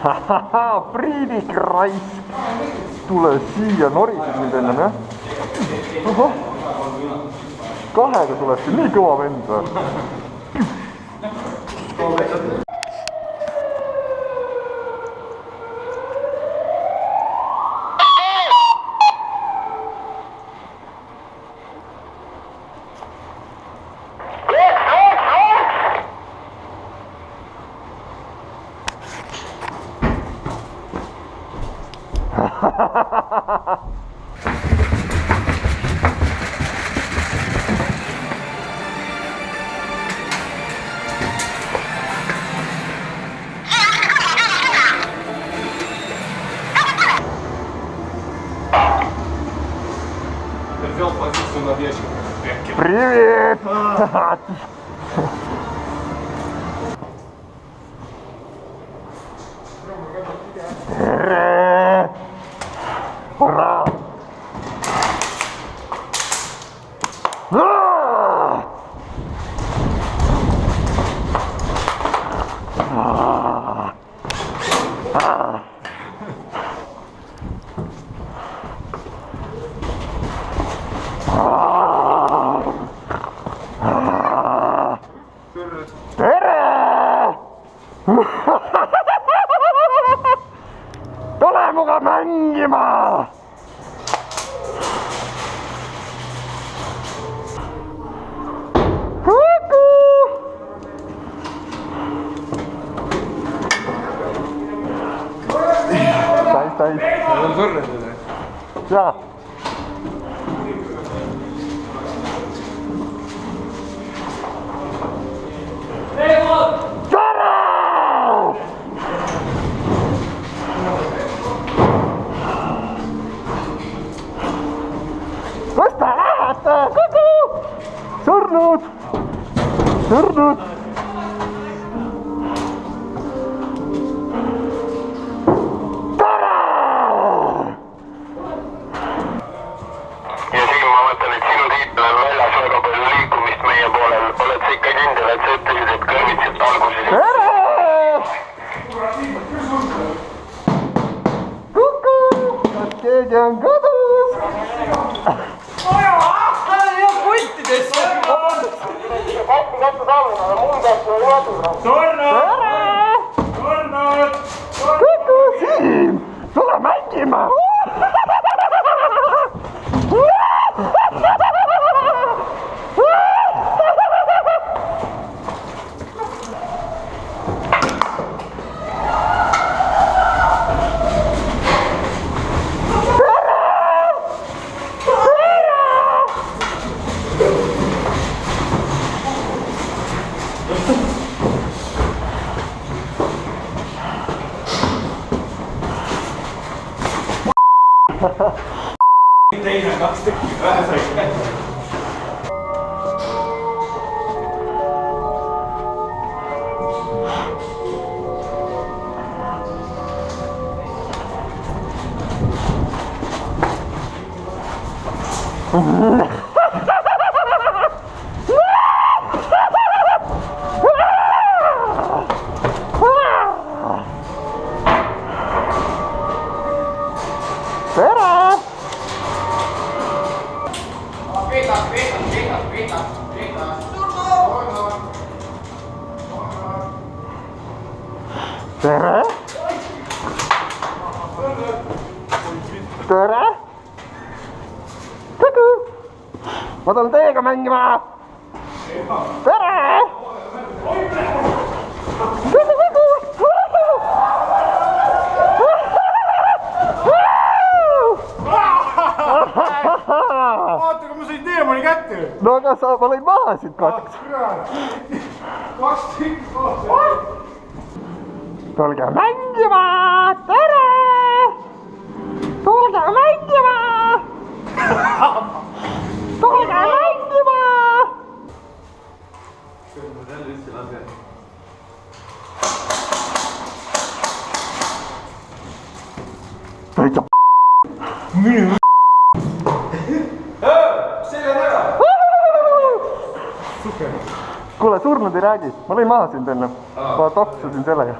Priidik raisk, tule siia, norisid mind ennem jah? Ohoh, kahega tuleb siin nii kõva vend või? Взял позицию над ящиком. Привет! Ура! Tule muga mängima! Täis. On surnud või? Jaa. Kus te lähete? Kuku! Surnud! Surnud! Tere! Ja siin ma mõtlen, et sinu tiitel on väljas väga palju liikumist meie poolel. Oled sa ikka kindel, et sa ütlesid, et kõrvitsid alguses? Tere! Kuku! Kas keegi on kodus? Kuku siin! Tule mängima! Teine 2 tükki vähe sai kätte. Tere! Tere! Tere! Kuku! Ma tulen teiega mängima! Tere! Kuku, kuku! Vaata, kui ma sain teemani kätte. No aga ma lõin maha siit 2. 2 tükki koos. Tulge mängima! Tere! Tulge mängima! Tulge mängima! Täitsa minu selja taga. kuule, surnud ei räägi, ma lõin maha sind enne. Ma topsasin sellega.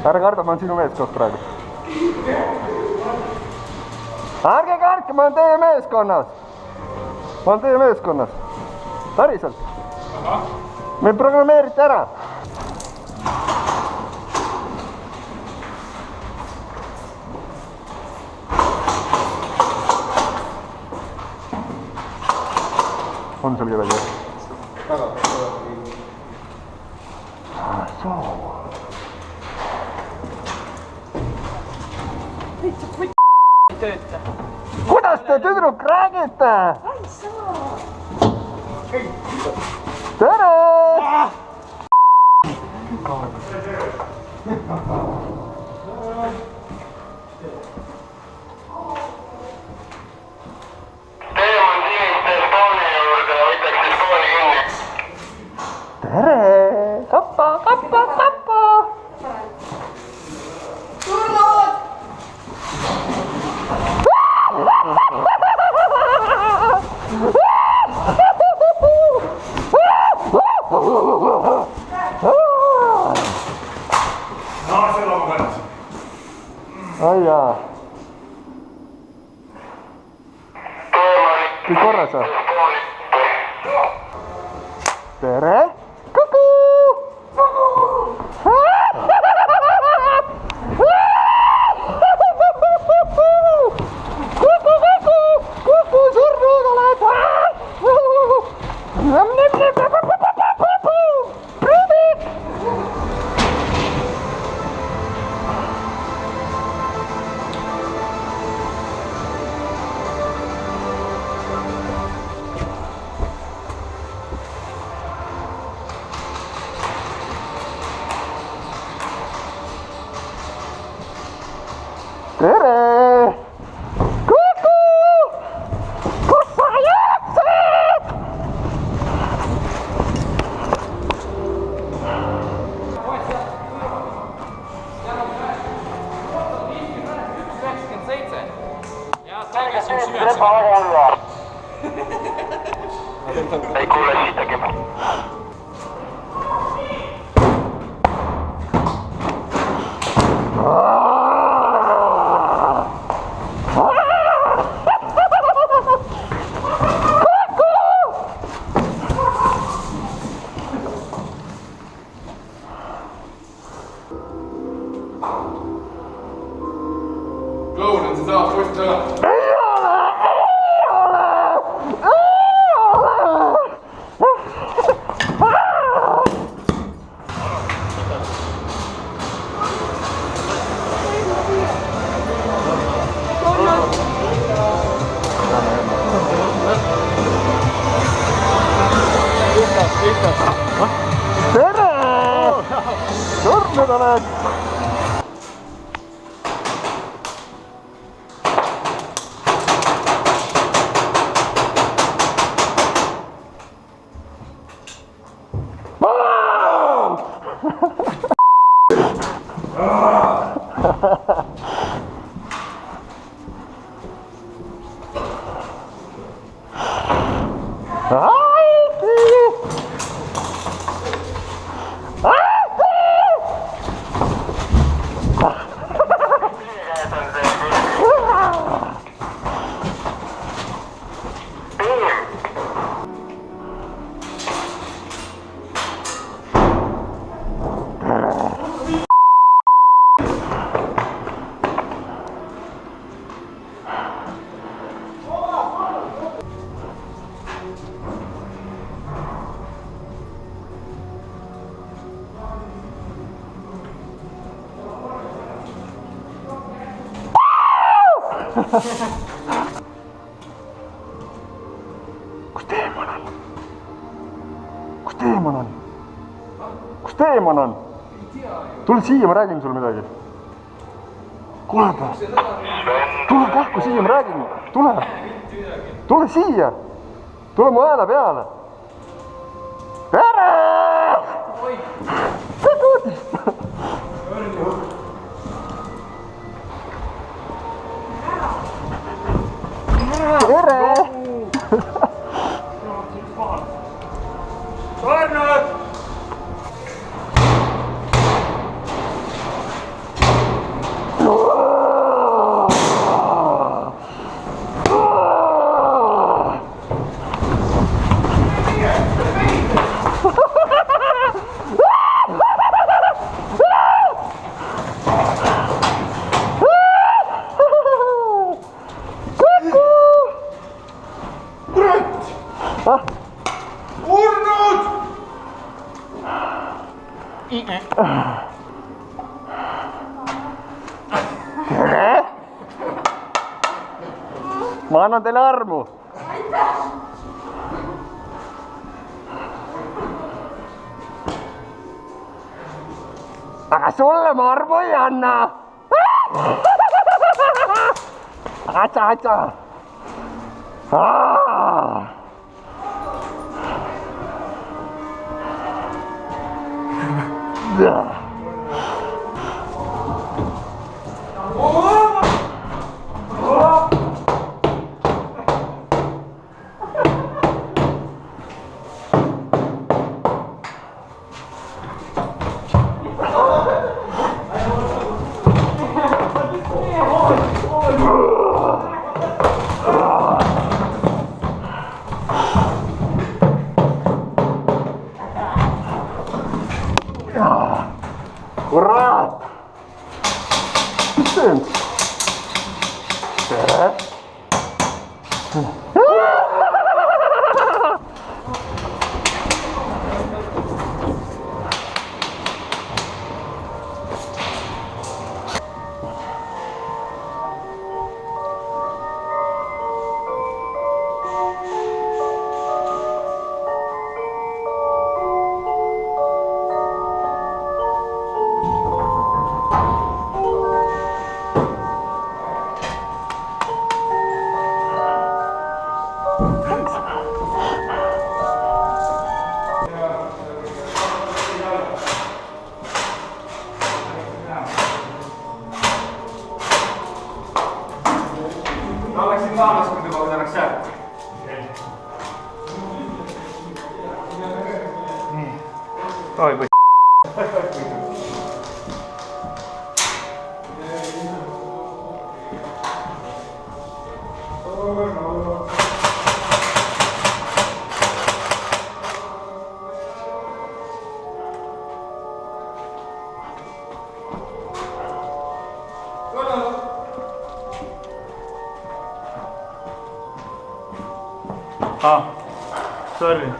ära karda, ma olen sinu meeskond praegu. Ärge kartke, ma olen teie meeskonnas. Ma olen teie meeskonnas. Päriselt. Me programmeerite ära. On seal kedagi? Taga. Ei tööta. Kuidas te tüdruk räägite? Tere! Teema on siniste spooni juurde, võtaks spooni kinni. Tere! Kappa, kappa, kappa! Turnud! Seda ma kannasin. Ai jaa. Kõik korras või? Tere! Kuku! Kuku surnud oled! Prüdik! Tere! Kuku! Kus sa jõudsid? Ei kuule siitagi. Kloun on siin samas posti taga. Tere! Surnud oled! Kus teeman on? Kus teeman on? Kus teeman on? Tule siia, ma räägin sulle midagi. Kuule, tule kähku siia, ma räägin. Tule. Tule siia. Tule mu hääle peale. Tere! Tere! Surnud! ma annan teile armu. aga sulle ma armu ei anna. Atsa. Kurat! Mis see on? Tere! Ma läksin maalas, kui te tänaks jääb. Nii. Oi, või. Sorry.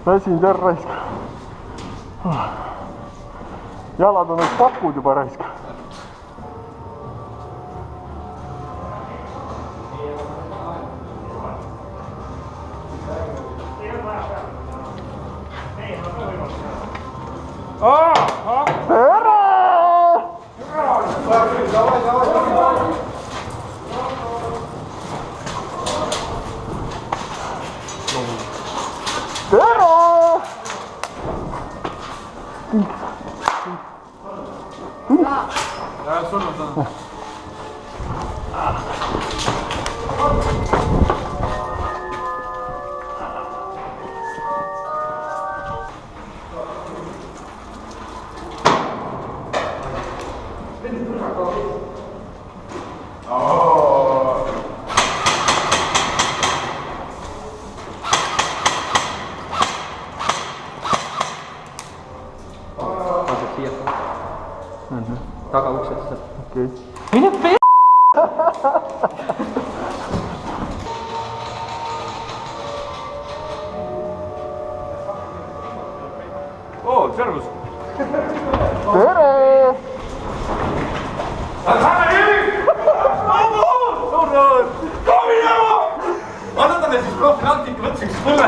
Väsinud ära raisk. Jalad on pakud juba raisk. Tere! Tere! Ja, surnud on. Tagauksesse. Okei. Mine p***! Oo, servus! Tere! Kom minema! Anna talle siis profilantik võtseks põlle.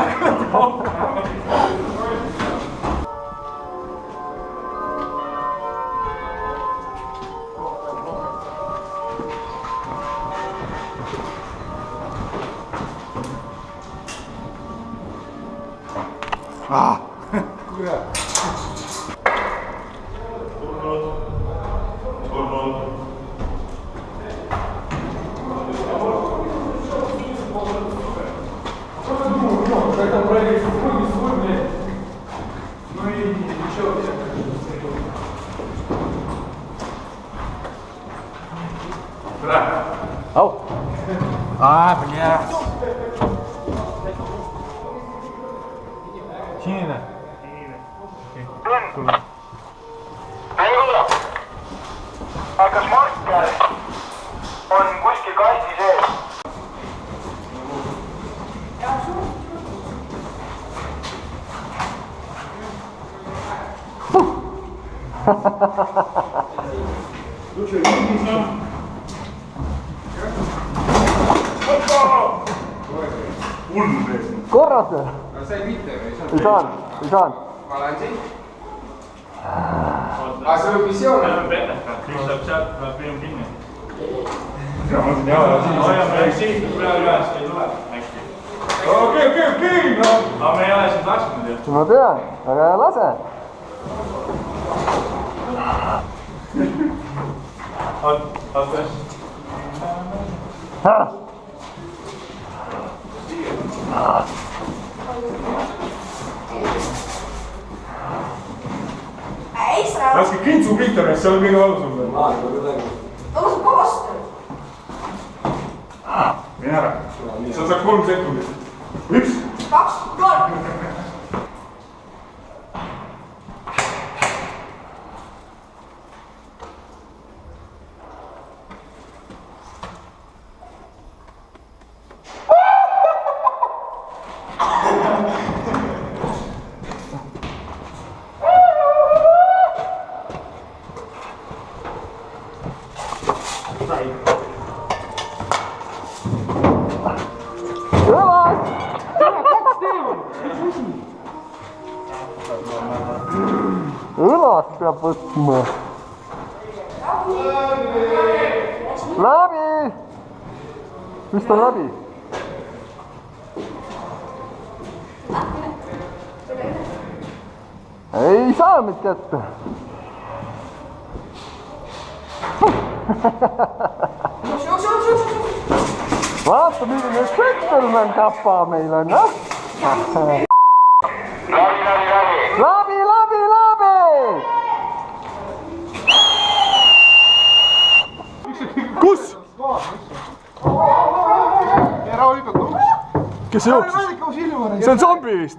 Sinine. Kas marker on kuskil kasti sees? korras või? Sai mitte või? Ei saanud. Ma lähen siit. Aga see võib missioon. Siis läheb sealt, tuleb film kinni. Hoiame siit praegu üles, ei tule äkki. Okei. Aga me ei ole siin lasknud ju. Ma tean, aga lase. Oota. Laske kintsu pihta, see on kõige valusam. Tõusu koostöö. Mine ära. Sa saad 3 sekundit. 1. 2, 3. Õlast peab võtma. Läbi! Mis ta läbi? Ei saa mind kätte. Vaata, milline gentleman kapa meil on, jah? Läbi! Kus? Kes see jooksis? See on zombi vist.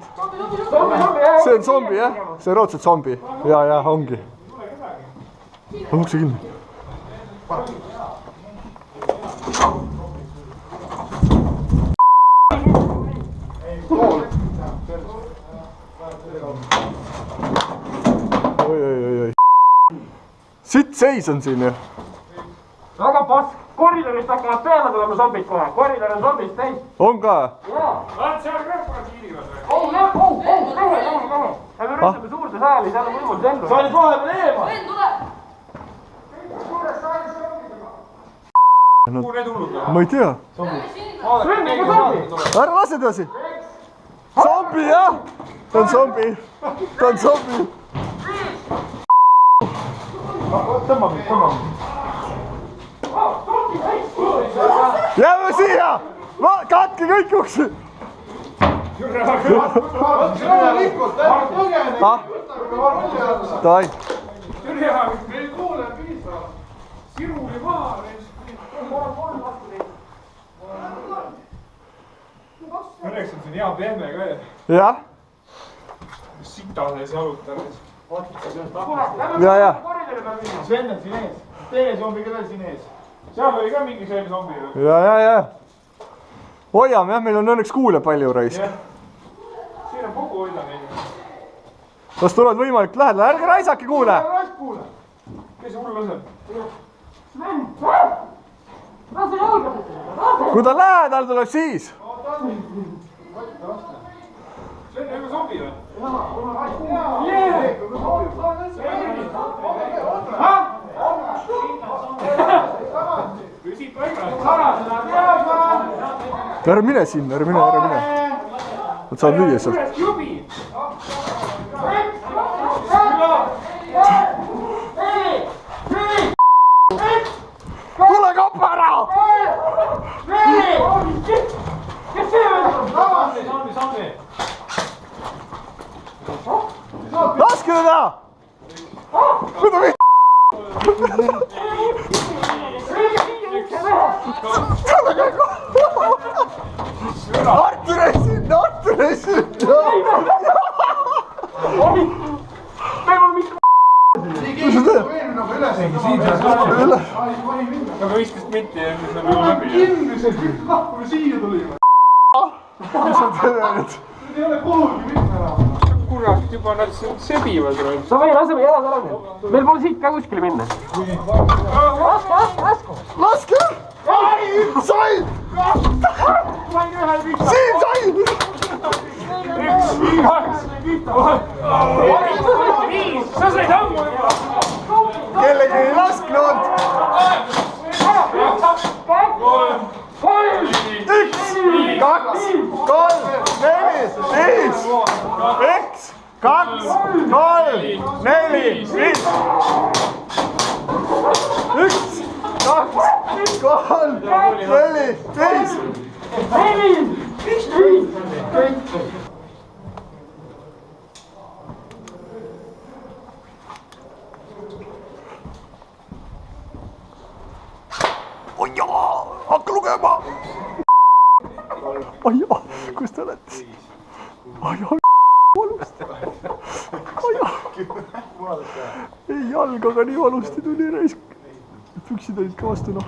See on zombi, jah? See on raudselt zombi. Ja, ongi. On ukse kinni. Oi. Sitt seis on siin ju. Väga pask, koridorist hakkavad peale tulema zombid kohe, koridor on zombist täis. On ka? Jaa. Vaat seal kõrval kiirivad või? Lähe. Me üritame suurde saali, seal on võimul lendu. Sa olid vahepeal eemal. Vend tuleb. Kuhu need hullud on? Ma ei tea. Ära lase tõsi. Zombi, jah? Ta on zombi. Tõmba mind. Jääme siia! Katke kõik uksi! Davai. Me ei kuule piisavalt. Siruli maha. Õnneks on siin hea pehme ka. Jah? Sita sees jalutab. Ja. Sven on siin ees. Teine zombi ka veel siin ees. Seal oli ka mingi selline zombi. Ja. Hoiame, jah, meil on õnneks kuule palju raisk. Siin on kogu hoida neid. Kas tulevad võimalik lähedale? Ärge raisake kuule! Kes see hull laseb? Kui ta lähedal tuleb, siis! See on juba zombi või? Püsib paigal. Ära mine sinna, ära mine. Nad saavad lüüa sealt. Tule kappa ära! Kes see on? Zombi. Laske teda! Mida vitt? Tule kõik! Artur ei siin. Mis sa teed? aga viskas mitti ja siis on läbi. Inglised, kui siia tulime. Mis sa teed? Ei ole kulugi minna enam. Kurat, juba nad siin sebivad. sa või laseme jalad ära nüüd. meil pole siit ka kuskile minna. Laske! Sain! Siin sain! Sa said ammu juba! Kellegi ei lasknud! Üks, kaks, kolm, neli, viis! Üks, kaks, kolm, neli, viis! Üks, kaks, kolm, neli, viis! Oi jaa, hakka lugema! Oi jaa, kus te olete? Oi jaa, valusti! Oi jaa! Ei jalgaga nii valusti tuli raisk. Püksid olid ka vastu noh.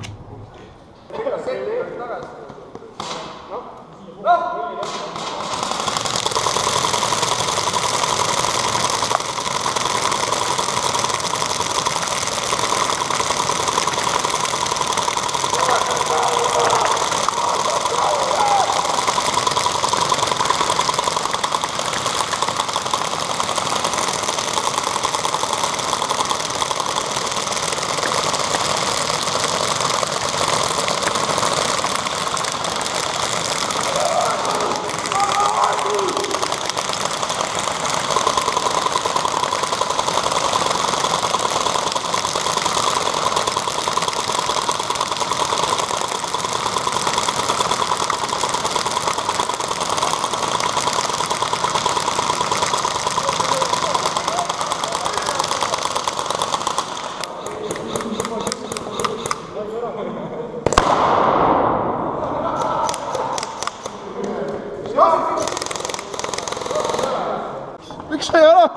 Miks sa ei ära?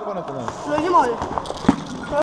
Tule niimoodi.